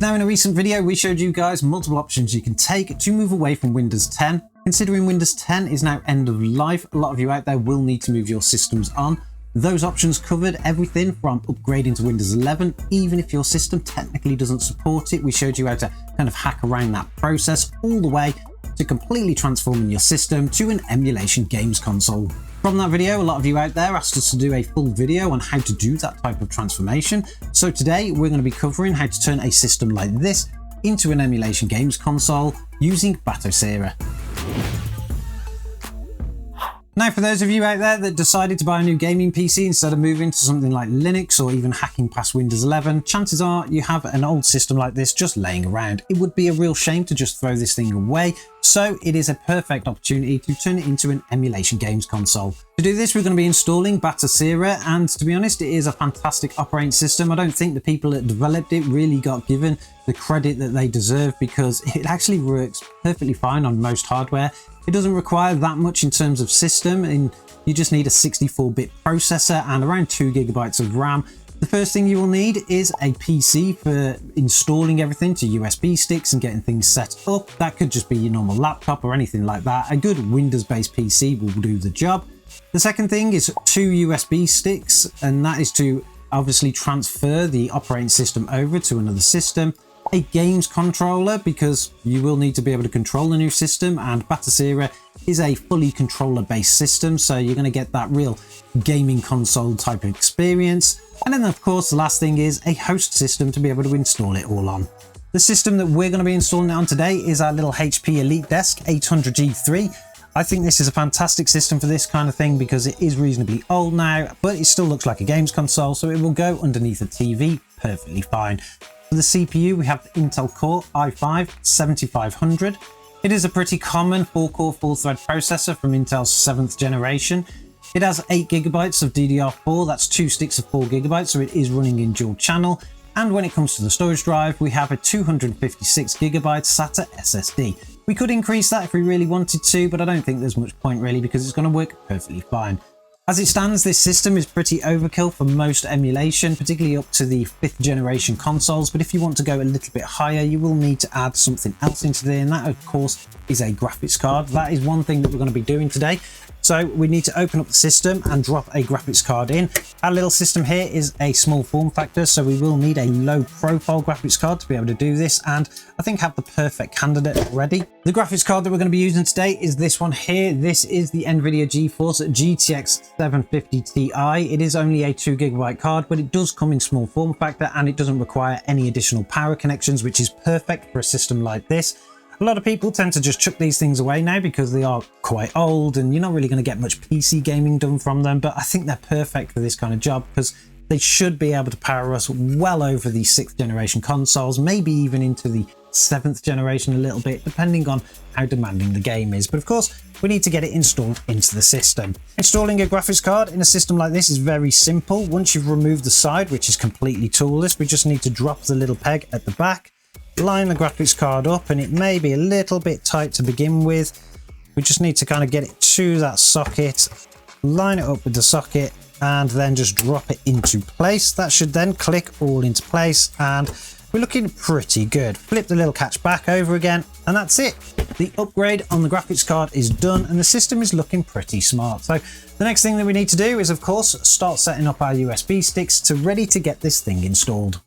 Now, in a recent video, we showed you guys multiple options you can take to move away from Windows 10. Considering Windows 10 is now end of life, a lot of you out there will need to move your systems on. Those options covered everything from upgrading to Windows 11, even if your system technically doesn't support it. We showed you how to kind of hack around that process, all the way to completely transforming your system to an emulation games console. From that video, a lot of you out there asked us to do a full video on how to do that type of transformation. So today we're going to be covering how to turn a system like this into an emulation games console using Batocera. Now, for those of you out there that decided to buy a new gaming PC instead of moving to something like Linux or even hacking past Windows 11, chances are you have an old system like this just laying around. It would be a real shame to just throw this thing away, so it is a perfect opportunity to turn it into an emulation games console. To do this, we're going to be installing Batocera, and to be honest, it is a fantastic operating system. I don't think the people that developed it really got given the credit that they deserve, because it actually works perfectly fine on most hardware. It doesn't require that much in terms of system, and you just need a 64-bit processor and around 2 GB of RAM. The first thing you will need is a PC for installing everything to USB sticks and getting things set up. That could just be your normal laptop or anything like that. A good Windows-based PC will do the job. The second thing is 2 USB sticks, and that is to obviously transfer the operating system over to another system. A games controller, because you will need to be able to control the new system, and Batocera is a fully controller based system, so you're going to get that real gaming console type of experience. And then of course the last thing is a host system to be able to install it all on. The system that we're going to be installing it on today is our little HP EliteDesk 800 G3. I think this is a fantastic system for this kind of thing because it is reasonably old now, but it still looks like a games console, so it will go underneath a TV perfectly fine. For the CPU, we have the Intel Core i5-7500. It is a pretty common 4-core full-thread processor from Intel's 7th generation. It has 8 GB of DDR4, that's 2 sticks of 4 GB, so it is running in dual channel. And when it comes to the storage drive, we have a 256 GB SATA SSD. We could increase that if we really wanted to, but I don't think there's much point really, because it's going to work perfectly fine. As it stands, this system is pretty overkill for most emulation, particularly up to the 5th generation consoles, but if you want to go a little bit higher, you will need to add something else into there, and that of course is a graphics card. That is one thing that we're going to be doing today. So we need to open up the system and drop a graphics card in. Our little system here is a small form factor, so we will need a low profile graphics card to be able to do this, and I think have the perfect candidate already. The graphics card that we're going to be using today is this one here. This is the Nvidia Geforce GTX 750 Ti. It is only a 2 GB card, but it does come in small form factor and it doesn't require any additional power connections, which is perfect for a system like this. A lot of people tend to just chuck these things away now because they are quite old and you're not really going to get much PC gaming done from them, but I think they're perfect for this kind of job because they should be able to power us well over the 6th generation consoles, maybe even into the 7th generation a little bit, depending on how demanding the game is. But of course, we need to get it installed into the system. Installing a graphics card in a system like this is very simple. Once you've removed the side, which is completely toolless, we just need to drop the little peg at the back, line the graphics card up, and it may be a little bit tight to begin with. We just need to kind of get it to that socket, line it up with the socket, and then just drop it into place. That should then click all into place, and we're looking pretty good. Flip the little catch back over again, and that's it. The upgrade on the graphics card is done, and the system is looking pretty smart. So the next thing that we need to do is, of course, start setting up our USB sticks to ready to get this thing installed.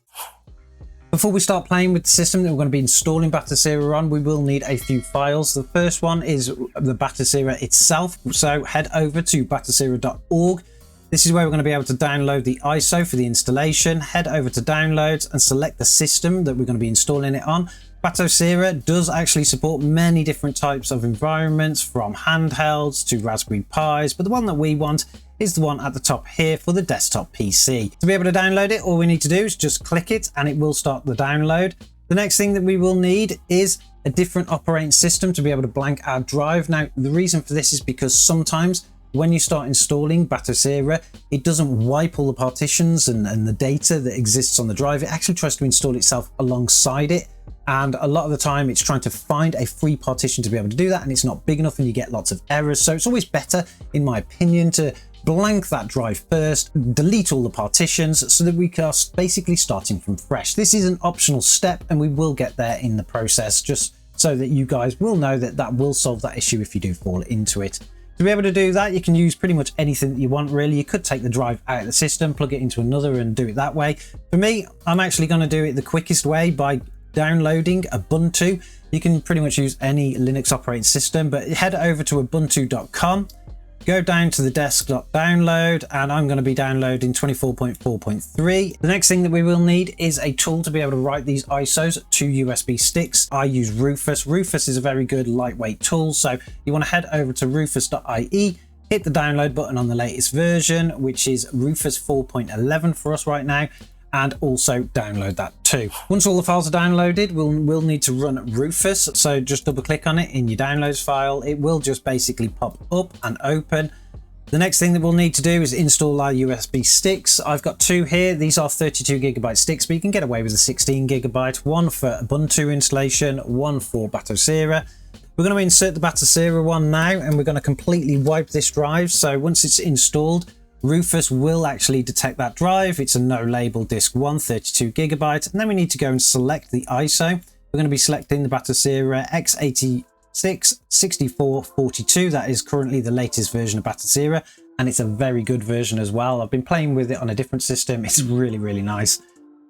Before we start playing with the system that we're going to be installing Batocera on, we will need a few files. The first one is the Batocera itself, so head over to batocera.org. This is where we're going to be able to download the ISO for the installation. Head over to downloads and select the system that we're going to be installing it on. Batocera does actually support many different types of environments, from handhelds to Raspberry Pis, but the one that we want is the one at the top here for the desktop PC. To be able to download it, all we need to do is just click it and it will start the download. The next thing that we will need is a different operating system to be able to blank our drive. Now, the reason for this is because sometimes when you start installing Batocera, it doesn't wipe all the partitions and the data that exists on the drive. It actually tries to install itself alongside it. And a lot of the time it's trying to find a free partition to be able to do that, and it's not big enough and you get lots of errors. So it's always better, in my opinion, to blank that drive first, delete all the partitions so that we are basically starting from fresh. This is an optional step and we will get there in the process, just so that you guys will know that that will solve that issue if you do fall into it. To be able to do that, you can use pretty much anything that you want really. You could take the drive out of the system, plug it into another and do it that way. For me, I'm actually going to do it the quickest way by downloading Ubuntu. You can pretty much use any Linux operating system, but head over to ubuntu.com, go down to the desktop download, and I'm going to be downloading 24.4.3. The next thing that we will need is a tool to be able to write these ISOs to USB sticks. I use Rufus. Rufus is a very good lightweight tool, so you want to head over to rufus.ie, hit the download button on the latest version, which is Rufus 4.11 for us right now, and also download that too. Once all the files are downloaded, we'll need to run Rufus. So just double click on it in your downloads file. It will just basically pop up and open. The next thing that we'll need to do is install our USB sticks. I've got two here. These are 32GB sticks, but you can get away with a 16GB. One for Ubuntu installation, one for Batocera. We're going to insert the Batocera one now, and we're going to completely wipe this drive. So once it's installed, Rufus will actually detect that drive. It's a no label disk 1, 32GB. And then we need to go and select the ISO. We're going to be selecting the Batocera x86 6442. That is currently the latest version of Batocera, and it's a very good version as well. I've been playing with it on a different system. It's really, really nice.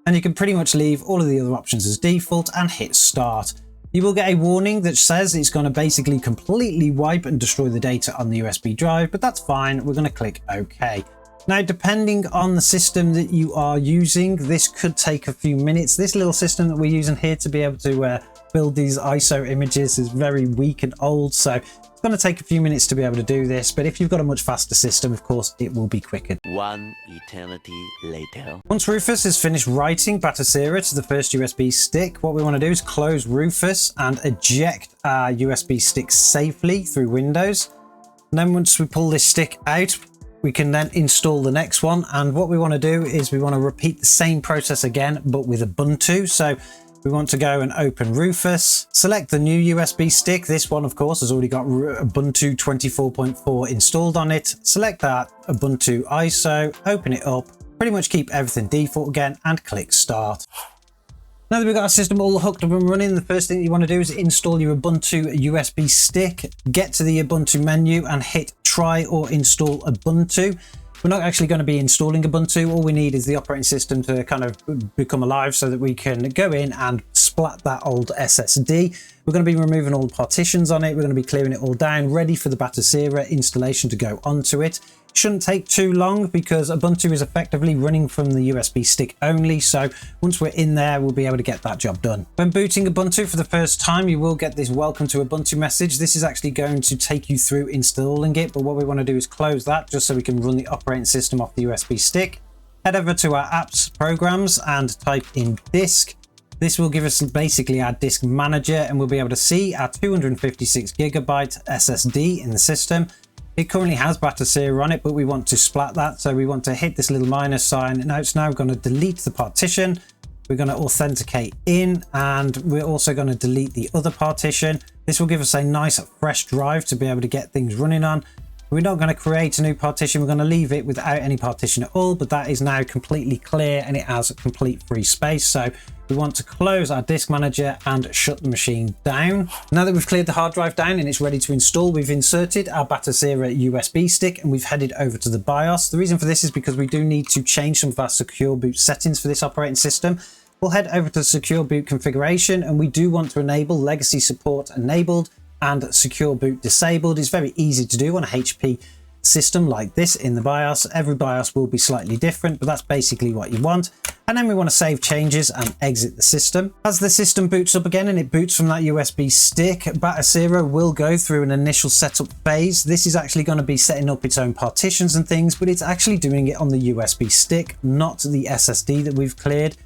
And you can pretty much leave all of the other options as default and hit start. You will get a warning that says it's going to basically completely wipe and destroy the data on the USB drive, but that's fine. We're going to click OK. Now, depending on the system that you are using, this could take a few minutes. This little system that we're using here to be able to build these ISO images is very weak and old, so it's going to take a few minutes to be able to do this. But if you've got a much faster system, of course, it will be quicker. One eternity later. Once Rufus has finished writing Batocera to the first USB stick, what we want to do is close Rufus and eject our USB stick safely through Windows. And then once we pull this stick out, we can then install the next one. And what we want to do is we want to repeat the same process again, but with Ubuntu. So we want to go and open Rufus, select the new USB stick. This one, of course, has already got Ubuntu 24.4 installed on it. Select that Ubuntu ISO, open it up, pretty much keep everything default again, and click start. Now that we've got our system all hooked up and running, the first thing that you want to do is install your Ubuntu USB stick. Get to the Ubuntu menu and hit try or install Ubuntu. We're not actually going to be installing Ubuntu. All we need is the operating system to kind of become alive so that we can go in and splat that old SSD. We're going to be removing all the partitions on it. We're going to be clearing it all down, ready for the Batocera installation to go onto it. It shouldn't take too long because Ubuntu is effectively running from the USB stick only. So once we're in there, we'll be able to get that job done. When booting Ubuntu for the first time, you will get this welcome to Ubuntu message. This is actually going to take you through installing it. But what we want to do is close that just so we can run the operating system off the USB stick. Head over to our apps programs and type in disk. This will give us basically our disk manager, and we'll be able to see our 256GB SSD in the system. It currently has Batocera on it, but we want to splat that. So we want to hit this little minus sign. Now it's now going to delete the partition. We're going to authenticate in, and we're also going to delete the other partition. This will give us a nice fresh drive to be able to get things running on. We're not going to create a new partition. We're going to leave it without any partition at all, but that is now completely clear and it has complete free space. So we want to close our disk manager and shut the machine down. Now that we've cleared the hard drive down and it's ready to install, we've inserted our Batocera USB stick and we've headed over to the BIOS. The reason for this is because we do need to change some of our secure boot settings for this operating system. We'll head over to secure boot configuration, and we do want to enable legacy support enabled and secure boot disabled. It's very easy to do on a HP system like this in the BIOS. Every BIOS will be slightly different, but that's basically what you want. And then we want to save changes and exit the system. As the system boots up again and it boots from that USB stick, Batocera will go through an initial setup phase. This is actually going to be setting up its own partitions and things, but it's actually doing it on the USB stick, not the SSD that we've cleared.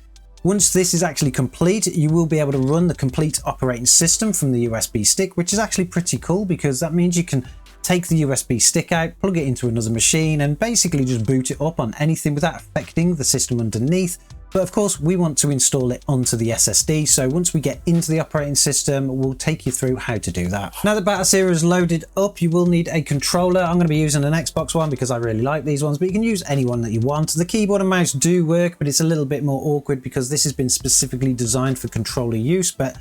Once this is actually complete, you will be able to run the complete operating system from the USB stick, which is actually pretty cool because that means you can take the USB stick out, plug it into another machine, and basically just boot it up on anything without affecting the system underneath. But of course, we want to install it onto the SSD. So once we get into the operating system, we'll take you through how to do that. Now that Batocera is loaded up, you will need a controller. I'm going to be using an Xbox one because I really like these ones, but you can use any one that you want. The keyboard and mouse do work, but it's a little bit more awkward because this has been specifically designed for controller use. But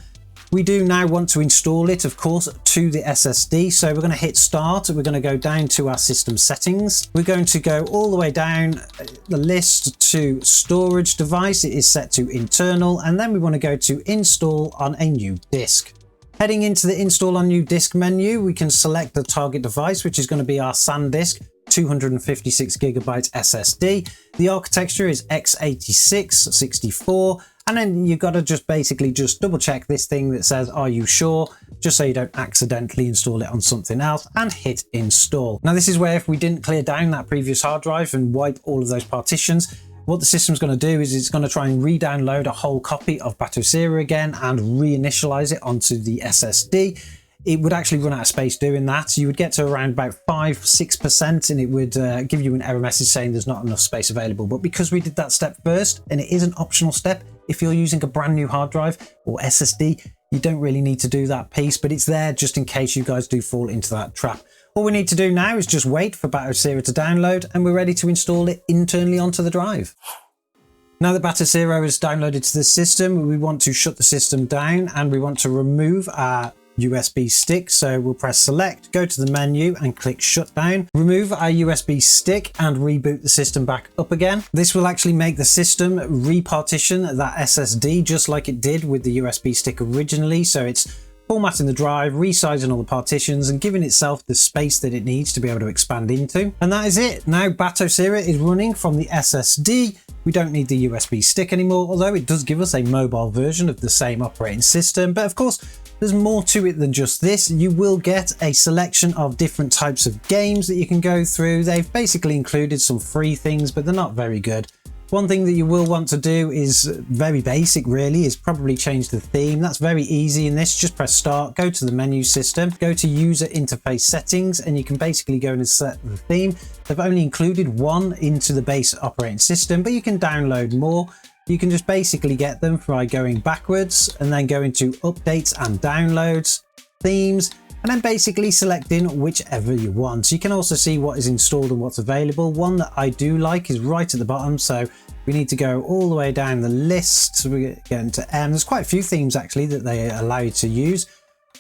we do now want to install it, of course, to the SSD. So we're going to hit start. We're going to go down to our system settings. We're going to go all the way down the list to storage device. It is set to internal. And then we want to go to install on a new disk. Heading into the install on new disk menu, we can select the target device, which is going to be our SanDisk 256GB SSD. The architecture is x86 64. And then you've got to just basically just double check this thing that says, are you sure? Just so you don't accidentally install it on something else, and hit install. Now this is where if we didn't clear down that previous hard drive and wipe all of those partitions, what the system's going to do is it's going to try and re-download a whole copy of Batocera again and reinitialize it onto the SSD. It would actually run out of space doing that. You would get to around about 5-6% and it would give you an error message saying there's not enough space available. But because we did that step first, and it is an optional step, if you're using a brand new hard drive or SSD, you don't really need to do that piece, but it's there just in case you guys do fall into that trap. All we need to do now is just wait for Batocera to download, and we're ready to install it internally onto the drive. Now that Batocera is downloaded to the system, we want to shut the system down and we want to remove our USB stick. So we'll press select, go to the menu and click shutdown. Remove our USB stick and reboot the system back up again. This will actually make the system repartition that SSD just like it did with the USB stick originally. So it's formatting the drive, resizing all the partitions and giving itself the space that it needs to be able to expand into. And that is it. Now Batocera is running from the SSD. We don't need the USB stick anymore, although it does give us a mobile version of the same operating system. But of course, there's more to it than just this. You will get a selection of different types of games that you can go through. They've basically included some free things, but they're not very good. One thing that you will want to do is very basic really, is probably change the theme. That's very easy in this. Just press start, go to the menu system, go to user interface settings, and you can basically go and set the theme. They've only included one into the base operating system, but you can download more. You can just basically get them by going backwards and then going to updates and downloads, themes, and then basically selecting whichever you want. So you can also see what is installed and what's available. One that I do like is right at the bottom. So we need to go all the way down the list. So we get into M. There's quite a few themes actually that they allow you to use.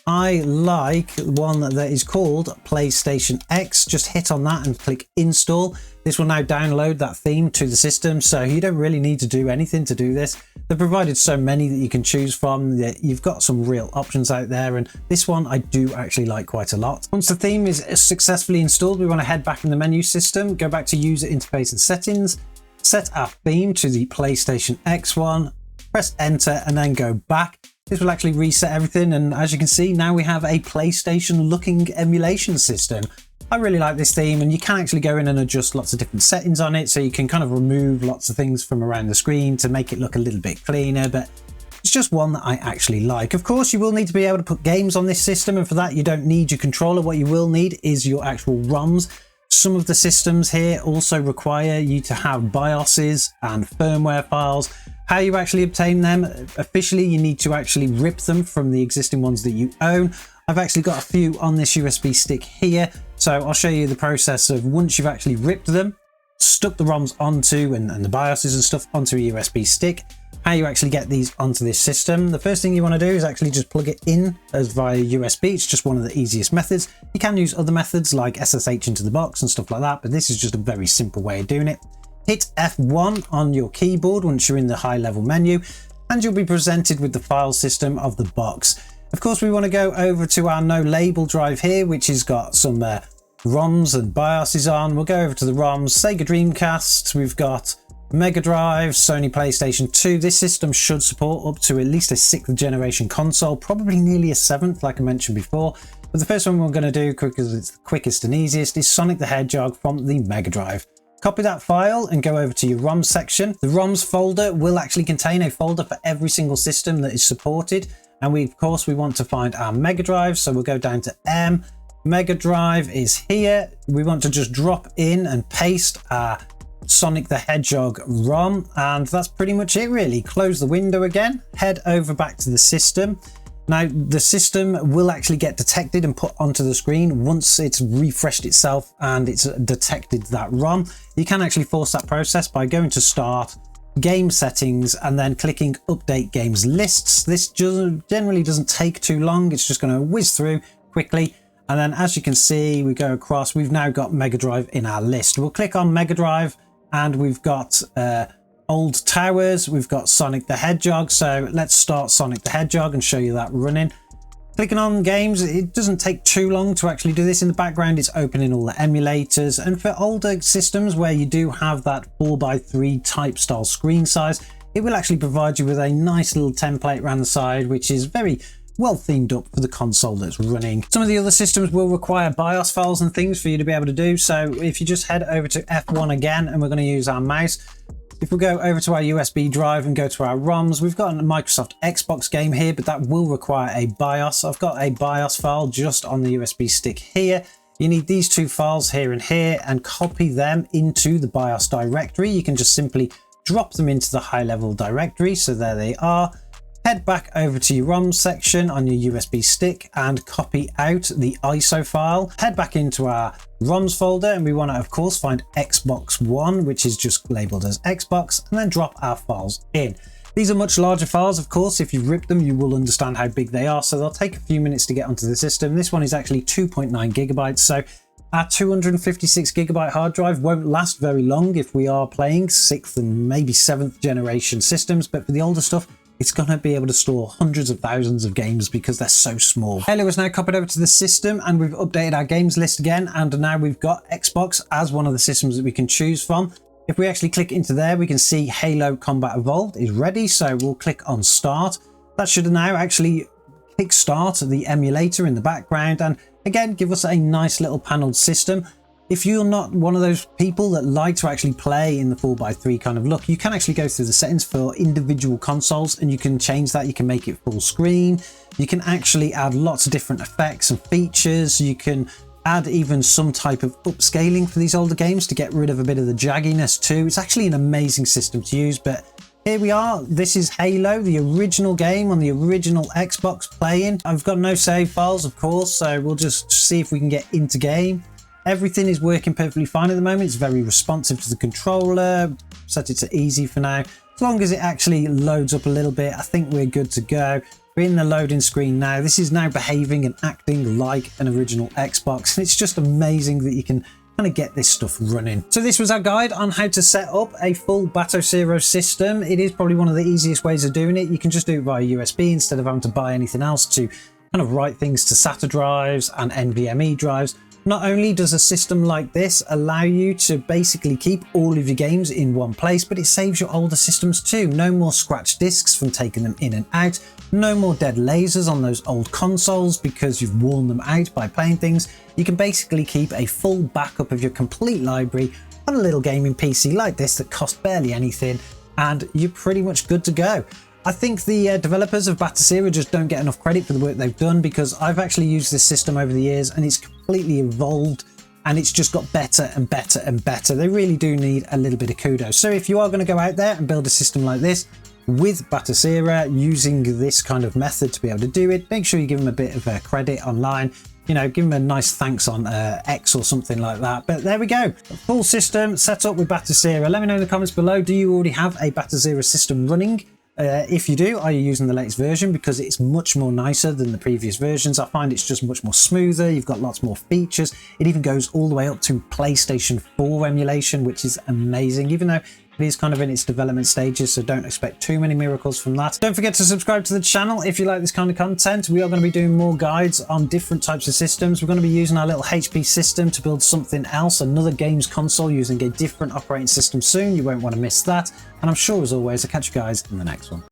I like one that is called PlayStation X. Just hit on that and click install. This will now download that theme to the system, so you don't really need to do anything to do this. They've provided so many that you can choose from that you've got some real options out there, and this one I do actually like quite a lot. Once the theme is successfully installed, we want to head back in the menu system, go back to user interface and settings, set our theme to the PlayStation X one, press enter and then go back. This will actually reset everything, and as you can see, now we have a PlayStation looking emulation system. I really like this theme, and you can actually go in and adjust lots of different settings on it, so you can kind of remove lots of things from around the screen to make it look a little bit cleaner, but it's just one that I actually like. Of course, you will need to be able to put games on this system, and for that you don't need your controller. What you will need is your actual ROMs. Some of the systems here also require you to have BIOSes and firmware files. How you actually obtain them, officially you need to actually rip them from the existing ones that you own. I've actually got a few on this USB stick here, so I'll show you the process of once you've actually ripped them, stuck the ROMs onto and the BIOSes and stuff onto a USB stick, how you actually get these onto this system. The first thing you want to do is actually just plug it in as via USB. It's just one of the easiest methods. You can use other methods like SSH into the box and stuff like that, but this is just a very simple way of doing it. Hit F1 on your keyboard once you're in the high level menu, and you'll be presented with the file system of the box. Of course, we want to go over to our no label drive here, which has got some ROMs and BIOSes on. We'll go over to the ROMs, Sega Dreamcast, we've got Mega Drive, Sony PlayStation 2. This system should support up to at least a 6th generation console, probably nearly a 7th like I mentioned before. But the first one we're going to do, because it's the quickest and easiest, is Sonic the Hedgehog from the Mega Drive. Copy that file and go over to your ROM section. The ROMs folder will actually contain a folder for every single system that is supported. And of course, we want to find our Mega Drive. So we'll go down to M. Mega Drive is here. We want to just drop in and paste our Sonic the Hedgehog ROM, and that's pretty much it really. Close the window again, head over back to the system. Now the system will actually get detected and put onto the screen once it's refreshed itself and it's detected that ROM. You can actually force that process by going to Start, Game Settings, and then clicking Update Games Lists. This generally doesn't take too long. It's just going to whiz through quickly. And then as you can see, we go across, we've now got Mega Drive in our list. We'll click on Mega Drive and we've got Old Towers, we've got Sonic the Hedgehog. So let's start Sonic the Hedgehog and show you that running. Clicking on games, it doesn't take too long to actually do this. In the background, it's opening all the emulators. And for older systems where you do have that 4:3 type style screen size, it will actually provide you with a nice little template around the side, which is very well themed up for the console that's running. Some of the other systems will require BIOS files and things for you to be able to do. So if you just head over to F1 again, and we're going to use our mouse. If we go over to our USB drive and go to our ROMs, we've got a Microsoft Xbox game here, but that will require a BIOS. I've got a BIOS file just on the USB stick here. You need these two files here and here and copy them into the BIOS directory. You can just simply drop them into the high level directory. So there they are. Head back over to your ROM section on your USB stick and copy out the ISO file. Head back into our ROMs folder, and we want to of course find Xbox One, which is just labeled as Xbox, and then drop our files in. These are much larger files, of course. If you've ripped them, you will understand how big they are, so they'll take a few minutes to get onto the system. This one is actually 2.9 gigabytes, so our 256 gigabyte hard drive won't last very long if we are playing 6th and maybe 7th generation systems, but for the older stuff, it's going to be able to store hundreds of thousands of games because they're so small. Halo is now copied over to the system, and we've updated our games list again, and now we've got Xbox as one of the systems that we can choose from. If we actually click into there, we can see Halo Combat Evolved is ready, so we'll click on Start. That should now actually kickstart the emulator in the background, and again give us a nice little paneled system. If you're not one of those people that like to actually play in the 4:3 kind of look, you can actually go through the settings for individual consoles and you can change that. You can make it full screen. You can actually add lots of different effects and features. You can add even some type of upscaling for these older games to get rid of a bit of the jagginess too. It's actually an amazing system to use, but here we are. This is Halo, the original game on the original Xbox playing. I've got no save files, of course, so we'll just see if we can get into game. Everything is working perfectly fine at the moment. It's very responsive to the controller. Set it to easy for now. As long as it actually loads up a little bit, I think we're good to go. We're in the loading screen now. This is now behaving and acting like an original Xbox. And it's just amazing that you can kind of get this stuff running. So this was our guide on how to set up a full Batocera system. It is probably one of the easiest ways of doing it. You can just do it via USB instead of having to buy anything else to kind of write things to SATA drives and NVMe drives. Not only does a system like this allow you to basically keep all of your games in one place, but it saves your older systems too. No more scratch discs from taking them in and out. No more dead lasers on those old consoles because you've worn them out by playing things. You can basically keep a full backup of your complete library on a little gaming PC like this that costs barely anything, and you're pretty much good to go. I think the developers of Batocera just don't get enough credit for the work they've done, because I've actually used this system over the years and it's completely evolved and it's just got better and better and better. They really do need a little bit of kudos. So if you are going to go out there and build a system like this with Batocera using this kind of method to be able to do it, make sure you give them a bit of credit online. You know, give them a nice thanks on X or something like that. But there we go. A full system set up with Batocera. Let me know in the comments below, do you already have a Batocera system running? If you do, are you using the latest version? Because it's much more nicer than the previous versions. I find it's just much more smoother. You've got lots more features. It even goes all the way up to PlayStation 4 emulation, which is amazing, even though it is kind of in its development stages, so don't expect too many miracles from that. Don't forget to subscribe to the channel if you like this kind of content. We are going to be doing more guides on different types of systems. We're going to be using our little HP system to build something else, another games console using a different operating system soon. You won't want to miss that. And I'm sure, as always, I'll catch you guys in the next one.